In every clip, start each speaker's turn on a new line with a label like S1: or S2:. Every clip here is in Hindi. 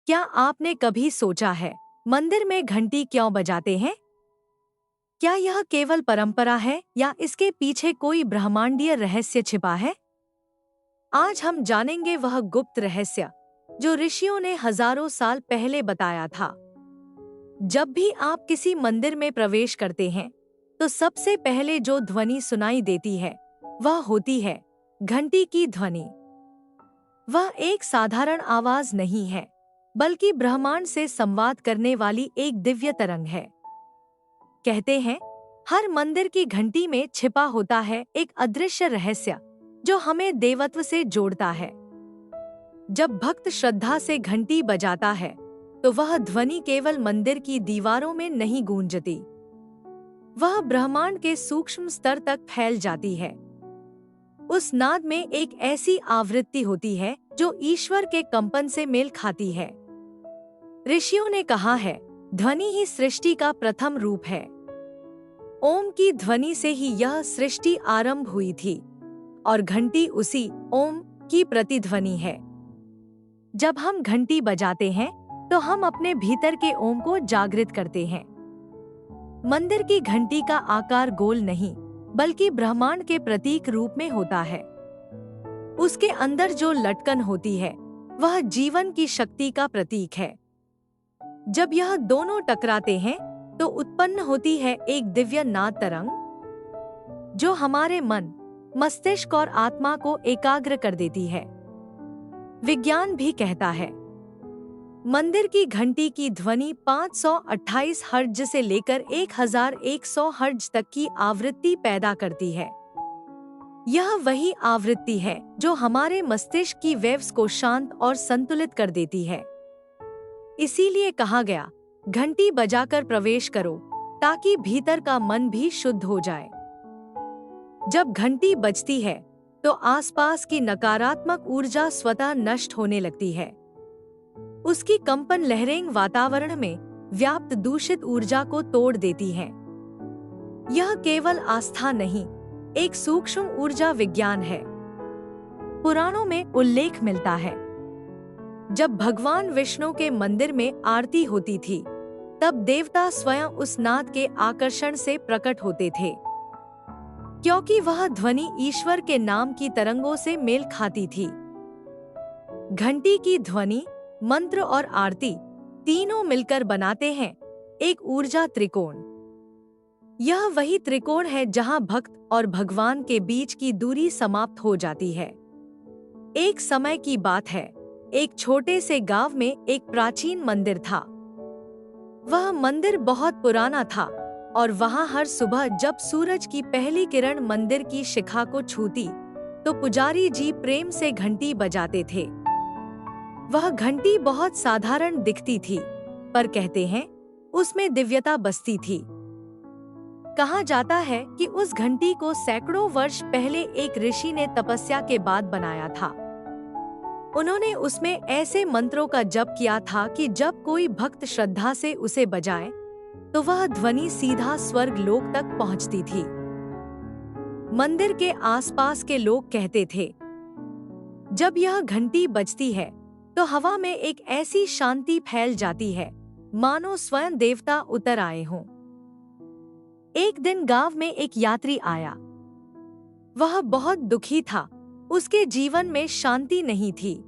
S1: क्या आपने कभी सोचा है मंदिर में घंटी क्यों बजाते हैं? क्या यह केवल परंपरा है या इसके पीछे कोई ब्रह्मांडीय रहस्य छिपा है? आज हम जानेंगे वह गुप्त रहस्य जो ऋषियों ने हजारों साल पहले बताया था। जब भी आप किसी मंदिर में प्रवेश करते हैं, तो सबसे पहले जो ध्वनि सुनाई देती है, वह होती है घंटी की ध्वनि। वह एक साधारण आवाज नहीं है, बल्कि ब्रह्मांड से संवाद करने वाली एक दिव्य तरंग है। कहते हैं, हर मंदिर की घंटी में छिपा होता है एक अदृश्य रहस्य जो हमें देवत्व से जोड़ता है। जब भक्त श्रद्धा से घंटी बजाता है, तो वह ध्वनि केवल मंदिर की दीवारों में नहीं गूंजती, वह ब्रह्मांड के सूक्ष्म स्तर तक फैल जाती है। उस नाद में एक ऐसी आवृत्ति होती है जो ईश्वर के कंपन से मेल खाती है। ऋषियों ने कहा है, ध्वनि ही सृष्टि का प्रथम रूप है। ओम की ध्वनि से ही यह सृष्टि आरंभ हुई थी और घंटी उसी ओम की प्रतिध्वनि है। जब हम घंटी बजाते हैं, तो हम अपने भीतर के ओम को जागृत करते हैं। मंदिर की घंटी का आकार गोल नहीं, बल्कि ब्रह्मांड के प्रतीक रूप में होता है। उसके अंदर जो लटकन होती है, वह जीवन की शक्ति का प्रतीक है। जब यह दोनों टकराते हैं, तो उत्पन्न होती है एक दिव्य नाद तरंग, जो हमारे मन, मस्तिष्क और आत्मा को एकाग्र कर देती है। विज्ञान भी कहता है, मंदिर की घंटी की ध्वनि 528 हर्ट्ज से लेकर 1100 हर्ट्ज तक की आवृत्ति पैदा करती है। यह वही आवृत्ति है जो हमारे मस्तिष्क की वेव्स को शांत और संतुलित कर देती है। इसीलिए कहा गया, घंटी बजाकर प्रवेश करो, ताकि भीतर का मन भी शुद्ध हो जाए। जब घंटी बजती है, तो आसपास की नकारात्मक ऊर्जा स्वतः नष्ट होने लगती है। उसकी कंपन लहरें वातावरण में व्याप्त दूषित ऊर्जा को तोड़ देती हैं। यह केवल आस्था नहीं, एक सूक्ष्म ऊर्जा विज्ञान है। पुराणों में उल्लेख मिलता है, जब भगवान विष्णु के मंदिर में आरती होती थी, तब देवता स्वयं उस नाद के आकर्षण से प्रकट होते थे, क्योंकि वह ध्वनि ईश्वर के नाम की तरंगों से मेल खाती थी। घंटी की ध्वनि, मंत्र और आरती तीनों मिलकर बनाते हैं एक ऊर्जा त्रिकोण। यह वही त्रिकोण है जहां भक्त और भगवान के बीच की दूरी समाप्त हो जाती है। एक समय की बात है, एक छोटे से गांव में एक प्राचीन मंदिर था। वह मंदिर बहुत पुराना था और वहां हर सुबह जब सूरज की पहली किरण मंदिर की शिखा को छूती, तो पुजारी जी प्रेम से घंटी बजाते थे। वह घंटी बहुत साधारण दिखती थी, पर कहते हैं, उसमें दिव्यता बसती थी। कहा जाता है कि उस घंटी को सैकड़ों वर्ष पहले एक ऋषि ने तपस्या के बाद बनाया था। उन्होंने उसमें ऐसे मंत्रों का जप किया था कि जब कोई भक्त श्रद्धा से उसे बजाए, तो वह ध्वनि सीधा स्वर्ग लोक तक पहुंचती थी। मंदिर के आसपास के लोग कहते थे, जब यह घंटी बजती है, तो हवा में एक ऐसी शांति फैल जाती है, मानो स्वयं देवता उतर आए हों। एक दिन गांव में एक यात्री आया। वह बहुत दुखी था, उसके जीवन में शांति नहीं थी।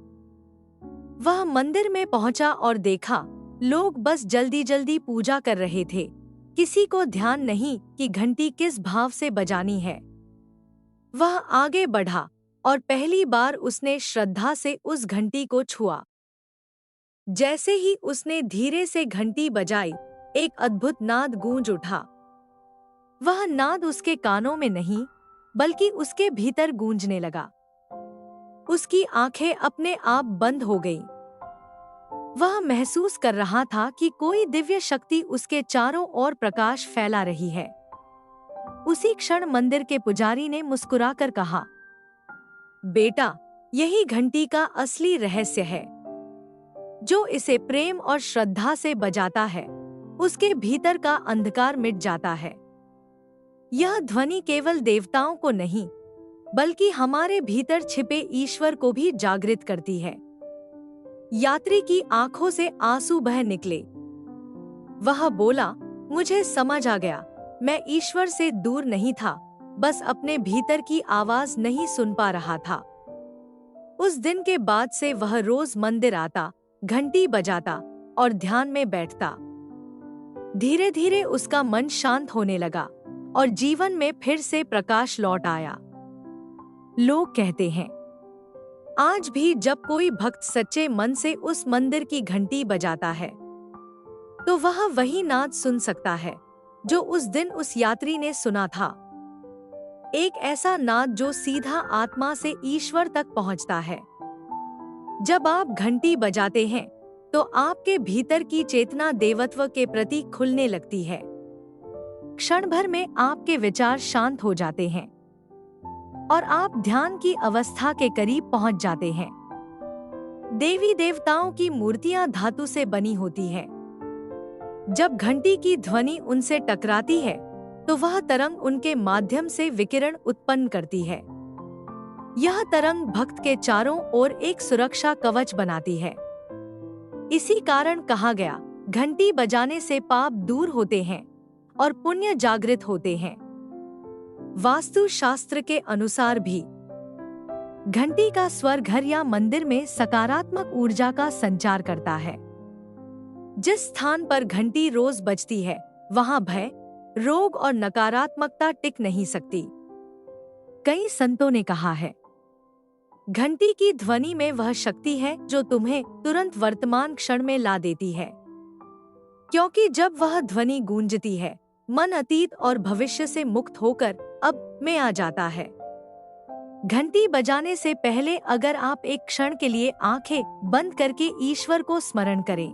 S1: वह मंदिर में पहुंचा और देखा, लोग बस जल्दी जल्दी पूजा कर रहे थे, किसी को ध्यान नहीं कि घंटी किस भाव से बजानी है। वह आगे बढ़ा और पहली बार उसने श्रद्धा से उस घंटी को छुआ। जैसे ही उसने धीरे से घंटी बजाई, एक अद्भुत नाद गूंज उठा। वह नाद उसके कानों में नहीं, बल्कि उसके भीतर गूंजने लगा। उसकी आंखें अपने आप बंद हो गईं। वह महसूस कर रहा था कि कोई दिव्य शक्ति उसके चारों ओर प्रकाश फैला रही है। उसी क्षण मंदिर के पुजारी ने मुस्कुराकर कहा, बेटा, यही घंटी का असली रहस्य है। जो इसे प्रेम और श्रद्धा से बजाता है, उसके भीतर का अंधकार मिट जाता है। यह ध्वनि केवल देवताओं को नहीं, बल्कि हमारे भीतर छिपे ईश्वर को भी जागृत करती है। यात्री की आंखों से आंसू बह निकले। वह बोला, मुझे समझ आ गया, मैं ईश्वर से दूर नहीं था, बस अपने भीतर की आवाज नहीं सुन पा रहा था। उस दिन के बाद से वह रोज मंदिर आता, घंटी बजाता और ध्यान में बैठता। धीरे धीरे उसका मन शांत होने लगा और जीवन में फिर से प्रकाश लौट आया। लोग कहते हैं, आज भी जब कोई भक्त सच्चे मन से उस मंदिर की घंटी बजाता है तो वह वही नाद सुन सकता है जो उस दिन उस यात्री ने सुना था। एक ऐसा नाद जो सीधा आत्मा से ईश्वर तक पहुंचता है। जब आप घंटी बजाते हैं तो आपके भीतर की चेतना देवत्व के प्रति खुलने लगती है। क्षण भर में आपके विचार शांत हो जाते हैं और आप ध्यान की अवस्था के करीब पहुंच जाते हैं। देवी देवताओं की मूर्तियां धातु से बनी होती हैं। जब घंटी की ध्वनि उनसे टकराती है तो वह तरंग उनके माध्यम से विकिरण उत्पन्न करती है। यह तरंग भक्त के चारों ओर एक सुरक्षा कवच बनाती है। इसी कारण कहा गया, घंटी बजाने से पाप दूर होते हैं और पुण्य जागृत होते हैं। वास्तु शास्त्र के अनुसार भी घंटी का स्वर घर या मंदिर में सकारात्मक ऊर्जा का संचार करता है। जिस स्थान पर घंटी रोज बजती है वहां भय, रोग और नकारात्मकता टिक नहीं सकती। कई संतों ने कहा है, घंटी की ध्वनि में वह शक्ति है जो तुम्हें तुरंत वर्तमान क्षण में ला देती है, क्योंकि जब वह ध्वनि गूंजती है मन अतीत और भविष्य से मुक्त होकर अब में आ जाता है। घंटी बजाने से पहले अगर आप एक क्षण के लिए आंखें बंद करके ईश्वर को स्मरण करें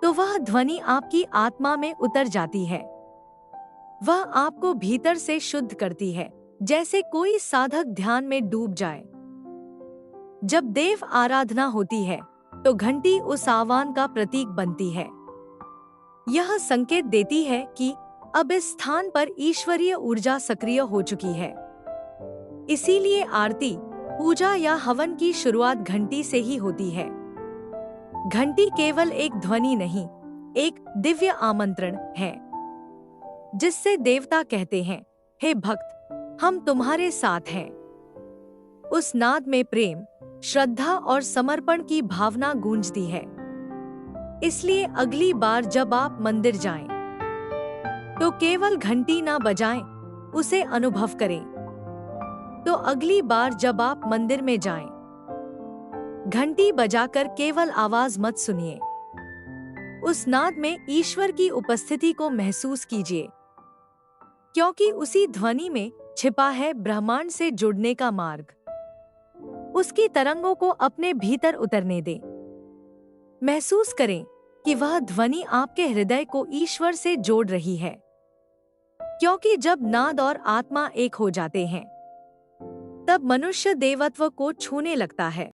S1: तो वह ध्वनि आपकी आत्मा में उतर जाती है। वह आपको भीतर से शुद्ध करती है, जैसे कोई साधक ध्यान में डूब जाए। जब देव आराधना होती है तो घंटी उस आह्वान का प्रतीक बनती है। यह संकेत देती है कि अब इस स्थान पर ईश्वरीय ऊर्जा सक्रिय हो चुकी है। इसीलिए आरती, पूजा या हवन की शुरुआत घंटी से ही होती है। घंटी केवल एक ध्वनि नहीं, एक दिव्य आमंत्रण है, जिससे देवता कहते हैं, हे भक्त, हम तुम्हारे साथ हैं। उस नाद में प्रेम, श्रद्धा और समर्पण की भावना गूंजती है। इसलिए अगली बार जब आप मंदिर जाएं, तो केवल घंटी ना बजाएं, उसे अनुभव करें। तो अगली बार जब आप मंदिर में जाएं, घंटी बजाकर केवल आवाज मत सुनिए, उस नाद में ईश्वर की उपस्थिति को महसूस कीजिए, क्योंकि उसी ध्वनि में छिपा है ब्रह्मांड से जुड़ने का मार्ग। उसकी तरंगों को अपने भीतर उतरने दें। महसूस करें कि वह ध्वनि आपके हृदय को ईश्वर से जोड़ रही है, क्योंकि जब नाद और आत्मा एक हो जाते हैं तब मनुष्य देवत्व को छूने लगता है।